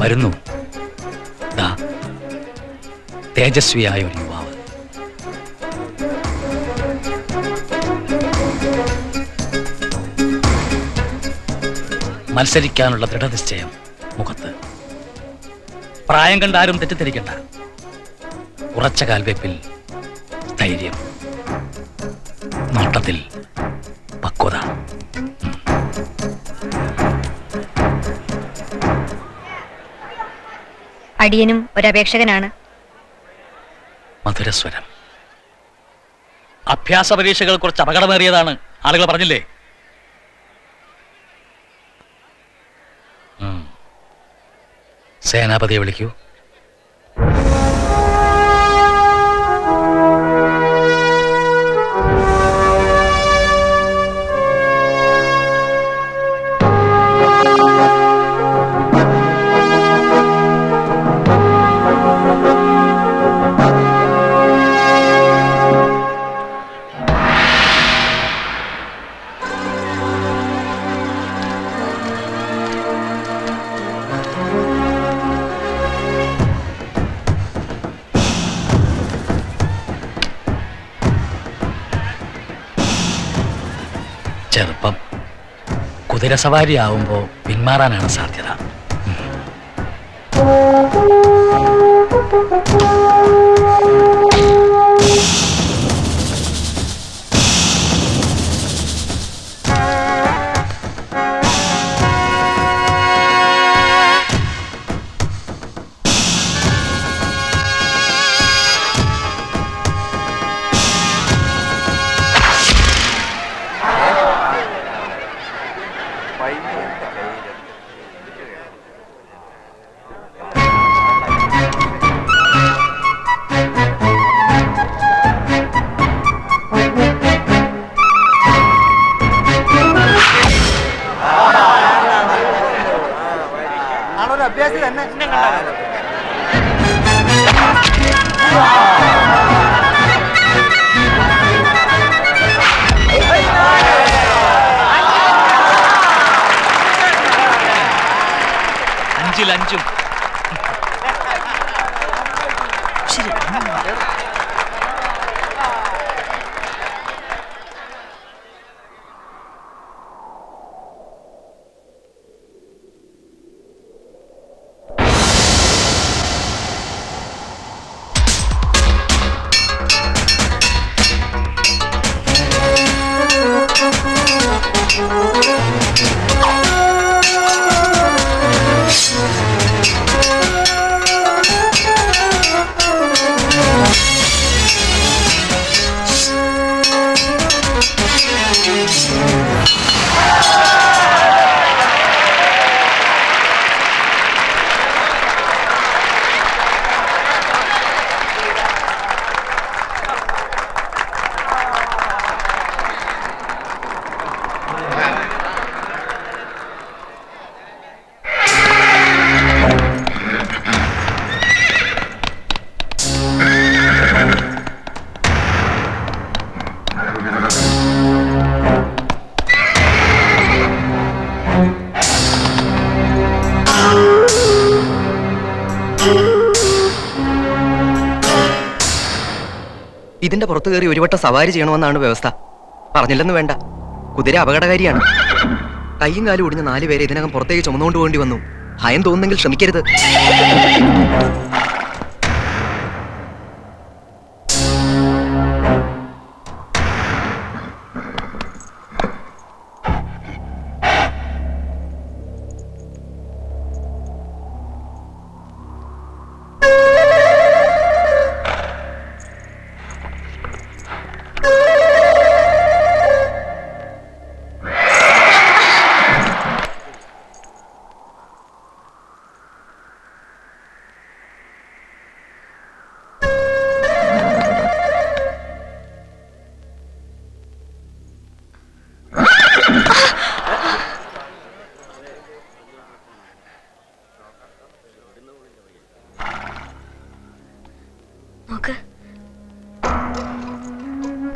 വരുന്നു. ദാ തേജസ്വിയായ ഒരു യുവാവ്. മത്സരിക്കാനുള്ള ദൃഢനിശ്ചയം മുഖത്ത്. പ്രായം കണ്ടാരും തെറ്റിദ്ധരിക്കണ്ട. ഉറച്ച കാൽവെപ്പിൽ ധൈര്യം, നോട്ടത്തിൽ പക്വത. അടിയനും ഒരപേക്ഷകനാണ്. മധുരസ്വരം. അഭ്യാസ പരീക്ഷകൾ കുറച്ച് അപകടമേറിയതാണ്, ആളുകൾ പറഞ്ഞില്ലേ? സേനാപതിയെ വിളിക്കൂ. ചെറുപ്പം. കുതിരസവാരി ആവുമ്പോൾ പിന്മാറാനാണ് സാധ്യത. അഭ്യാസി തന്നെ. അഞ്ചിലഞ്ചും. ഇതിന്റെ പുറത്തു കയറി ഒരു വട്ടം സവാരി ചെയ്യണമെന്നാണ് വ്യവസ്ഥ. പറഞ്ഞില്ലെന്ന് വേണ്ട, കുതിര അപകടകാരിയാണ്. കൈയും കാലും ഒടിഞ്ഞ 4 പേരെ ഇതിനകം പുറത്തേക്ക് ചുമന്നുകൊണ്ട് പോകേണ്ടി വന്നു. ഭയം തോന്നുന്നെങ്കിൽ ശ്രമിക്കരുത്.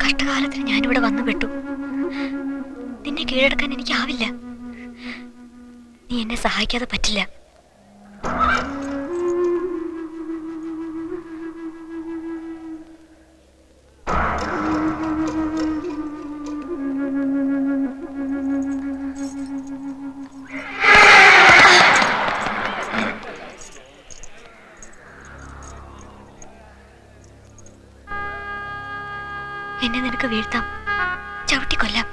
കഷ്ടകാലത്തിന് ഞാനിവിടെ വന്നു പെട്ടു. നിന്നെ കീഴടക്കാൻ എനിക്കാവില്ല. നീ എന്നെ സഹായിക്കാതെ പറ്റില്ല. അവനെ നിനക്ക് വീഴ്ത്താം, ചവിട്ടിക്കൊല്ലാം.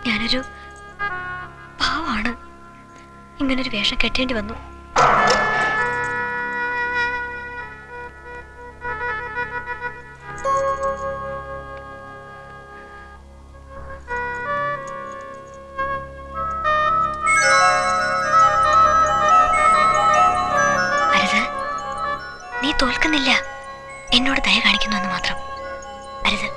ഞാനൊരു പാവാണ്, ഇങ്ങനൊരു വേഷം കെട്ടേണ്ടി വന്നു. അരുത്, നീ തോൽക്കുന്നില്ല, എന്നോട് ദയ കാണിക്കുന്നു എന്ന് മാത്രം. അരുത്.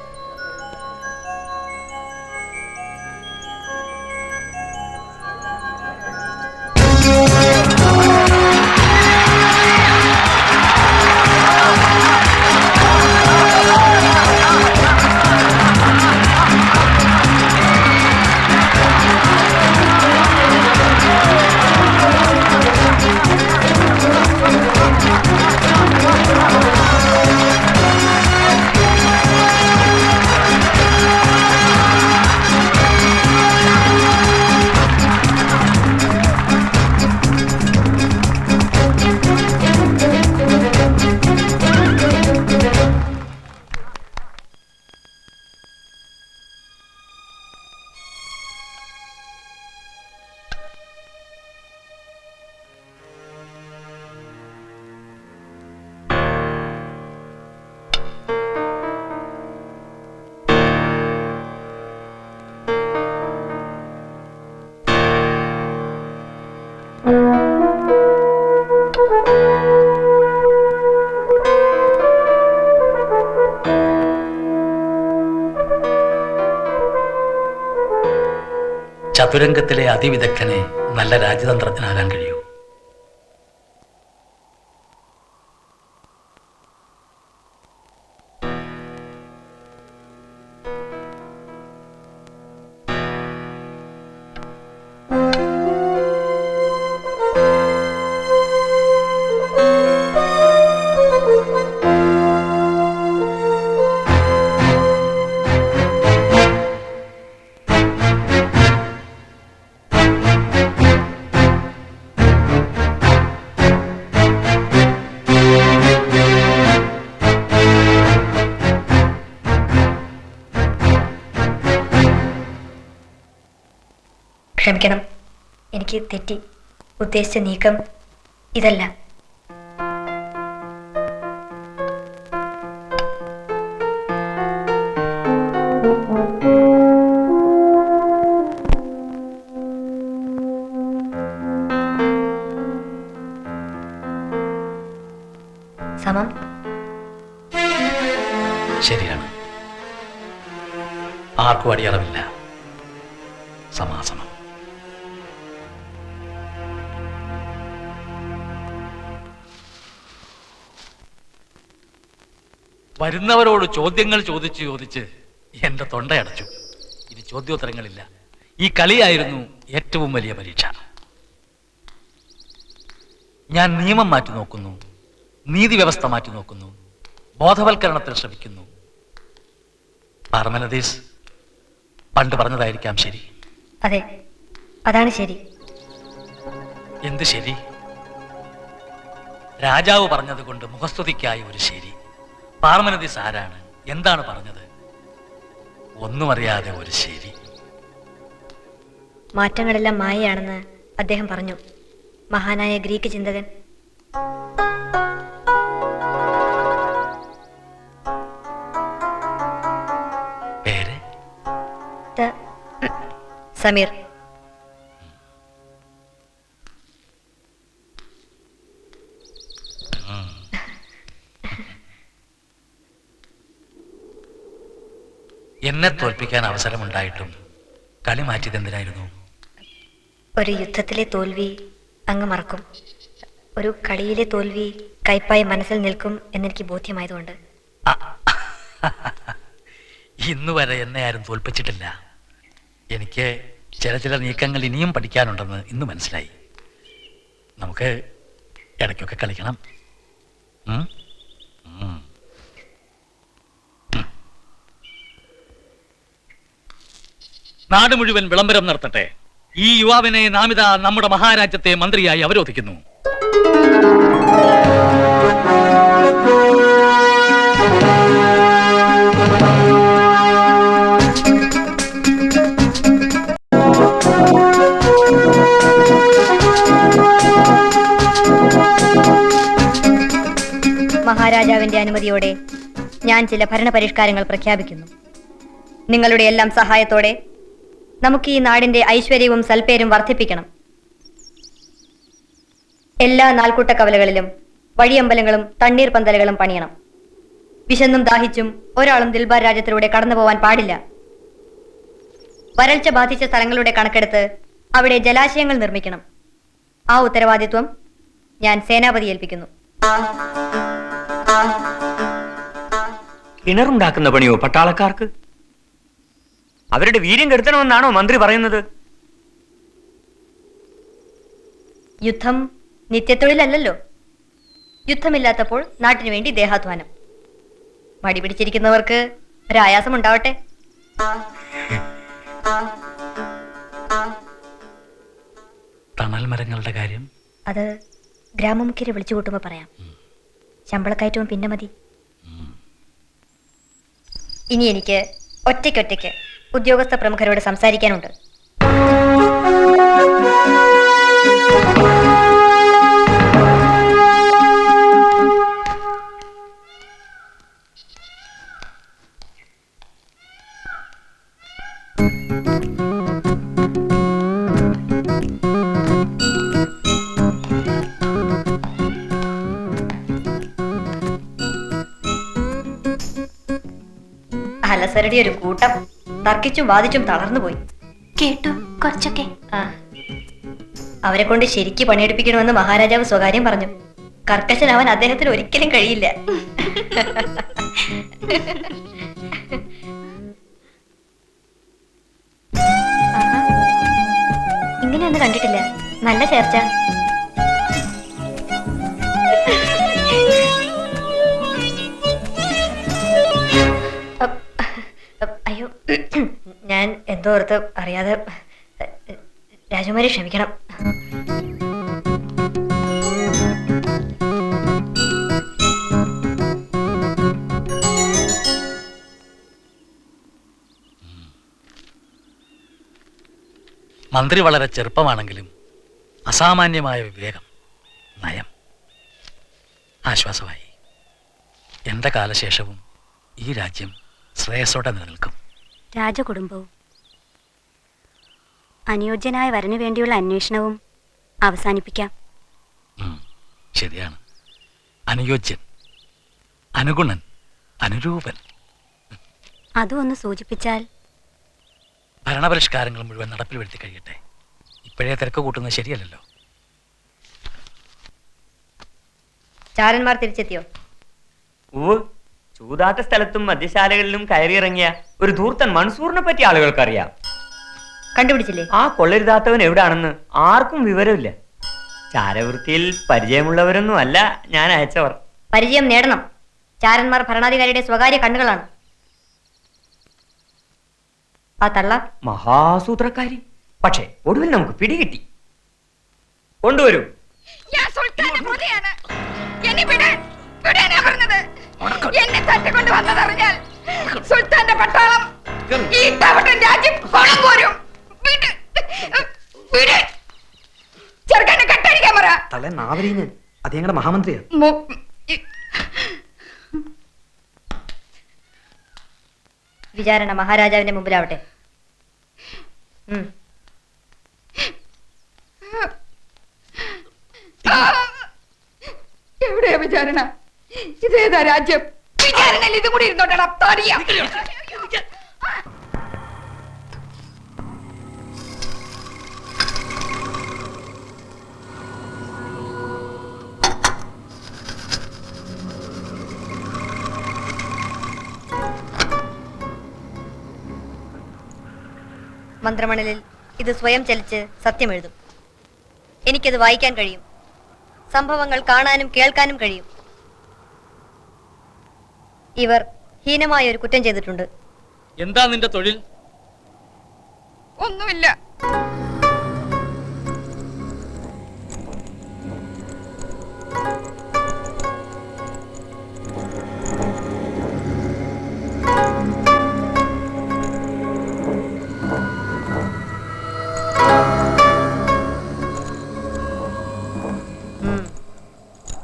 ചതുരംഗത്തിലെ അതിവിദഗ്ധനെ നല്ല രാജ്യതന്ത്രജ്ഞനാകാൻ കഴിയൂ. ക്ഷമിക്കണം, എനിക്ക് തെറ്റി. ഉദ്ദേശിച്ച നീക്കം ഇതല്ല. സമം ശരിയാണ്, ആർക്കും അടിയറവില്ല. സമാസമം. വരുന്നവരോട് ചോദ്യങ്ങൾ ചോദിച്ച് എന്റെ തൊണ്ടയടച്ചു. ഇനി ചോദ്യോത്തരങ്ങളില്ല. ഈ കളിയായിരുന്നു ഏറ്റവും വലിയ പരീക്ഷ. ഞാൻ നിയമം മാറ്റി നോക്കുന്നു, നീതി വ്യവസ്ഥ മാറ്റി നോക്കുന്നു, ബോധവൽക്കരണത്തിൽ ശ്രമിക്കുന്നു. പാർമനദീസ് പണ്ട് പറഞ്ഞതായിരിക്കാം ശരി. അതെ, അതാണ് ശരി. എന്ത് ശരി? രാജാവ് പറഞ്ഞത് കൊണ്ട് മുഖസ്തുതിക്കായി ഒരു ശരി. പാർമനദീസ് ആരാണ്, എന്താണ് പറഞ്ഞത്? ഒന്നും അറിയാതെ ഒരു ശരി. മാറ്റങ്ങളെല്ലാം മായയാണെന്ന് അദ്ദേഹം പറഞ്ഞു. മഹാനായ ഗ്രീക്ക് ചിന്തകൻ. പേര്? സമീർ. എന്നെ തോൽപ്പിക്കാൻ അവസരമുണ്ടായിട്ടും കളി മാറ്റിയത് എന്തിനായിരുന്നു? ഒരു യുദ്ധത്തിലെ തോൽവി അങ്ങ് മറക്കും, ഒരു കളിയിലെ തോൽവി കയ്പായി മനസ്സിൽ നിൽക്കും എന്നെനിക്ക് ബോധ്യമായതുകൊണ്ട്. ഇന്നു വരെ എന്നെ ആരും തോൽപ്പിച്ചിട്ടില്ല. എനിക്ക് ചില നീക്കങ്ങൾ ഇനിയും പഠിക്കാനുണ്ടെന്ന് ഇന്ന് മനസ്സിലായി. നമുക്ക് ഇടയ്ക്കൊക്കെ കളിക്കണം. നാട് മുഴുവൻ വിളംബരം നടത്തട്ടെ. ഈ യുവാവിനെ നാമിത നമ്മുടെ മഹാരാജ്യത്തെ മന്ത്രിയായി അവരോധിക്കുന്നു. മഹാരാജാവിന്റെ അനുമതിയോടെ ഞാൻ ചില ഭരണപരിഷ്കാരങ്ങൾ പ്രഖ്യാപിക്കുന്നു. നിങ്ങളുടെ എല്ലാം സഹായത്തോടെ നമുക്ക് ഈ നാടിന്റെ ഐശ്വര്യവും സൽപ്പേരും വർദ്ധിപ്പിക്കണം. എല്ലാ നാൾക്കൂട്ട കവലകളിലും വഴിയമ്പലങ്ങളും തണ്ണീർ പന്തലുകളും പണിയണം. വിശന്നും ദാഹിച്ചും ഒരാളും ദിൽബാർ രാജ്യത്തിലൂടെ കടന്നു പോവാൻ പാടില്ല. വരൾച്ച ബാധിച്ച സ്ഥലങ്ങളുടെ കണക്കെടുത്ത് അവിടെ ജലാശയങ്ങൾ നിർമ്മിക്കണം. ആ ഉത്തരവാദിത്വം ഞാൻ സേനാപതി ഏൽപ്പിക്കുന്നു. കിണറുണ്ടാക്കുന്ന പണിയോ പട്ടാളക്കാർക്ക്? അവരുടെ വീര്യം കെടുത്തണമെന്നാണോ മന്ത്രി പറയുന്നത്? യുദ്ധം നിത്യത്തൊഴിലല്ലോ. യുദ്ധമില്ലാത്തപ്പോൾ നാട്ടിനു വേണ്ടി ദേഹാധ്വാനം. മടി പിടിച്ചിരിക്കുന്നവർക്ക് ഒരായാസം ഉണ്ടാവട്ടെ. തണൽ മരങ്ങളുടെ കാര്യം അത് ഗ്രാമമുഖ്യരെ വിളിച്ചു കൂട്ടുമ്പോ പറയാം. ശമ്പളക്കയറ്റവും പിന്നെ മതി. ഇനി എനിക്ക് ഒറ്റയ്ക്കൊറ്റയ്ക്ക് ഉദ്യോഗസ്ഥ പ്രമുഖരോട് സംസാരിക്കാനുണ്ട്. അലസരുടെ ഒരു കൂട്ടം തർക്കിച്ചും വാദിച്ചും തളർന്നുപോയി. കേട്ടു കുറച്ചൊക്കെ. അവരെ കൊണ്ട് ശരിക്ക് പണിയെടുപ്പിക്കണമെന്ന് മഹാരാജാവ് സ്വകാര്യം പറഞ്ഞു. കർക്കശനാവാൻ അദ്ദേഹത്തിന് ഒരിക്കലും കഴിയില്ല. ഇങ്ങനെയൊന്നും കണ്ടിട്ടില്ല. നല്ല ചേർച്ച. അയ്യോ, ഞാൻ എന്തോ ഓർത്ത് അറിയാതെ. രാജകുമാരി ക്ഷമിക്കണം. മന്ത്രി വളരെ ചെറുപ്പമാണെങ്കിലും അസാമാന്യമായ വിവേകം, നയം. ആശ്വാസമായി. എൻ്റെ കാലശേഷവും ഈ രാജ്യം ശ്രേയസ്സോടെ നിലനിൽക്കും. രാജകുടുംബവും അനുയോജ്യനായ വരനു വേണ്ടിയുള്ള അന്വേഷണവും അവസാനിപ്പിക്കാം. ശരിയാണ്. അനുയോജ്യൻ, അനുഗുണൻ, അനുരൂപൻ. അതും ഒന്ന് സൂചിപ്പിച്ചാൽ. ഭരണപരിഷ്കാരങ്ങൾ മുഴുവൻ നടപ്പിൽ വരുത്തി കഴിയട്ടെ. ഇപ്പോഴേ തിരക്ക് കൂട്ടുന്നത് ശരിയല്ലല്ലോ. ചാരന്മാർ തിരിച്ചെത്തിയോ? ചൂതാട്ട സ്ഥലത്തും മദ്യശാലകളിലും കയറിയിറങ്ങിയ ഒരു ധൂർത്തൻ മൻസൂറിനെ പറ്റി ആളുകൾക്കറിയാം. കണ്ടുപിടിച്ചില്ലേ? ആ കൊള്ളരുതാത്തവൻ എവിടാണെന്ന് ആർക്കും വിവരമില്ല. ചാരവൃത്തിയിൽ പരിചയമുള്ളവരൊന്നും അല്ല ഞാൻ അയച്ചവർ. പരിചയം നേടണം. ചാരന്മാർ ഭരണാധികാരിയുടെ സ്വകാര്യ കണ്ണുകളാണ്. ആ തള്ള മഹാസൂത്രക്കാരി. പക്ഷേ ഒടുവിൽ നമുക്ക് പിടികിട്ടി. കൊണ്ടുവരൂ. എന്നെ തട്ടിക്കൊണ്ട് വന്നതറിഞ്ഞാൽ സുൽത്താന്റെ പട്ടാളം ഈ തവട്ടൻ രാജ്യം കൊളം കോരും. ചെറുക്കനെ കട്ടടിക്കാൻ പറ. തള്ളേ നാവരീന് അത് ഞങ്ങളുടെ മഹാമന്ത്രിയാ. വിചാരണ മഹാരാജാവിന്റെ മുമ്പിലാവട്ടെ. എവിടെയാ വിചാരണ? ഇതേതാ രാജ്യം? വിചാരണയിൽ ഇതും കൂടി ഇരുന്നോട്ടാ തോടിയ. മന്ത്രമണലിൽ ഇത് സ്വയം ചലിച്ച് സത്യം എഴുതും. എനിക്കത് വായിക്കാൻ കഴിയും. സംഭവങ്ങൾ കാണാനും കേൾക്കാനും കഴിയും. ഇവർ ഹീനമായ ഒരു കുറ്റം ചെയ്തിട്ടുണ്ട്. എന്താ നിന്റെ തൊഴിൽ? ഒന്നുമില്ല.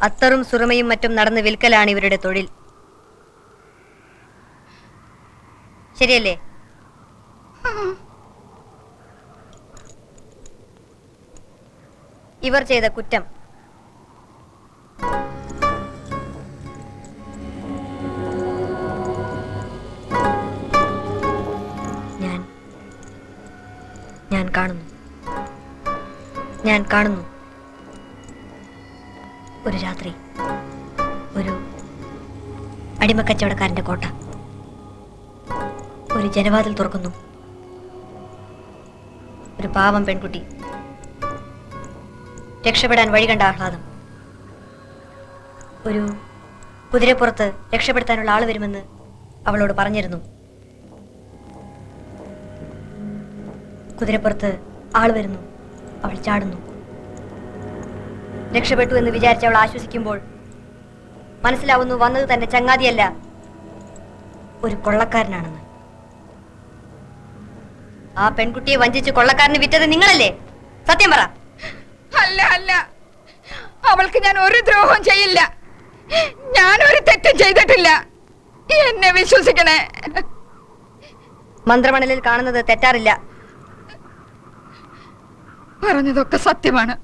അത്തറും സുറുമയും മറ്റും നടന്ന് വിൽക്കലാണ് ഇവരുടെ തൊഴിൽ. ശരിയല്ലേ? ഇവർ ചെയ്ത കുറ്റം ഞാൻ കാണുന്നു. ഞാൻ കാണുന്നു. ഒരു രാത്രി ഒരു അടിമക്കച്ചവടക്കാരന്റെ കോട്ട. ഒരു ജനവാതിൽ തുറക്കുന്നു. ഒരു പാവം പെൺകുട്ടി രക്ഷപ്പെടാൻ വഴി കണ്ട ആഹ്ലാദം. ഒരു കുതിരപ്പുറത്ത് രക്ഷപ്പെടുത്താനുള്ള ആള് വരുമെന്ന് അവളോട് പറഞ്ഞിരുന്നു. കുതിരപ്പുറത്ത് ആള് വരുന്നു. അവൾ ചാടുന്നു. രക്ഷപ്പെട്ടു എന്ന് വിചാരിച്ച് അവൾ ആശ്വസിക്കുമ്പോൾ മനസ്സിലാവുന്നു വന്നത് തന്റെ ചങ്ങാതിയല്ല, ഒരു കൊള്ളക്കാരനാണെന്ന്. ആ പെൺകുട്ടിയെ വഞ്ചിച്ച് കൊള്ളക്കാരന് വിറ്റത് നിങ്ങളല്ലേ? സത്യം പറ. അല്ല അല്ല, അവൾക്ക് ഞാൻ ഒരു ദ്രോഹം ചെയ്യില്ല. ഞാൻ ഒരു തെറ്റും ചെയ്തിട്ടില്ല. എന്നെ വിശ്വസിക്കണേ. മന്ത്രമണലിൽ കാണുന്നത് തെറ്റാറില്ല. പറഞ്ഞതൊക്കെ സത്യമാണ്.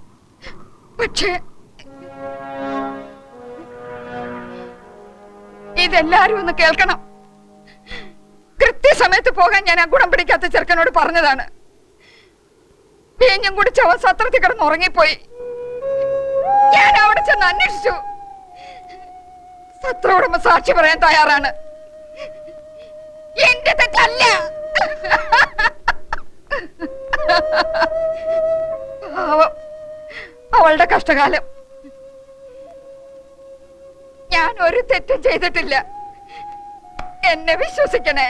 പക്ഷേ ഇതെല്ലാരും ഒന്ന് കേൾക്കണം. കൃത്യസമയത്ത് പോകാൻ ഞാൻ ആ ഗുണം പിടിക്കാത്ത ചെറുക്കനോട് പറഞ്ഞതാണ്. വീഞ്ഞും കുടിച്ച് അവൻ സത്രത്തിൽ കിടന്ന് ഉറങ്ങിപ്പോയി. ഞാൻ അവിടെ ചെന്ന് അന്വേഷിച്ചു. സത്ര ഉടമ സാക്ഷി പറയാൻ തയ്യാറാണ്. എന്റെ തെറ്റല്ല. പാവം, അവളുടെ കഷ്ടകാലം. ഞാൻ ഒരു തെറ്റും ചെയ്തിട്ടില്ല. എന്നെ വിശ്വസിക്കണേ.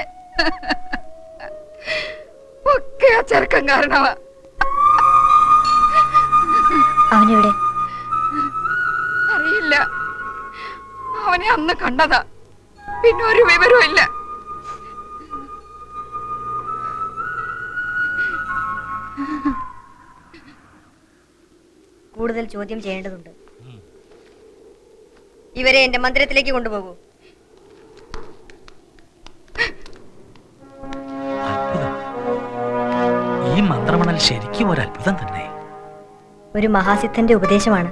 ഒക്കെ ആ ചെറുക്കൻ കാരണമാ. അവനെവിടെ? അറിയില്ല. അവനെ അന്ന് കണ്ടതാ, പിന്നെ ഒരു വിവരവും ഇല്ല. കൂടുതൽ ചോദ്യം ചെയ്യേണ്ടതുണ്ട്. ഇവരെ എന്റെ മന്ദിരത്തിലേക്ക് കൊണ്ടുപോകൂ. അത്ഭുതം. ഈ മന്ത്രമണൽ ശരിക്കും ഒരു അത്ഭുതം തന്നെ. ഒരു മഹാസിദ്ധന്റെ ഉപദേശമാണ്.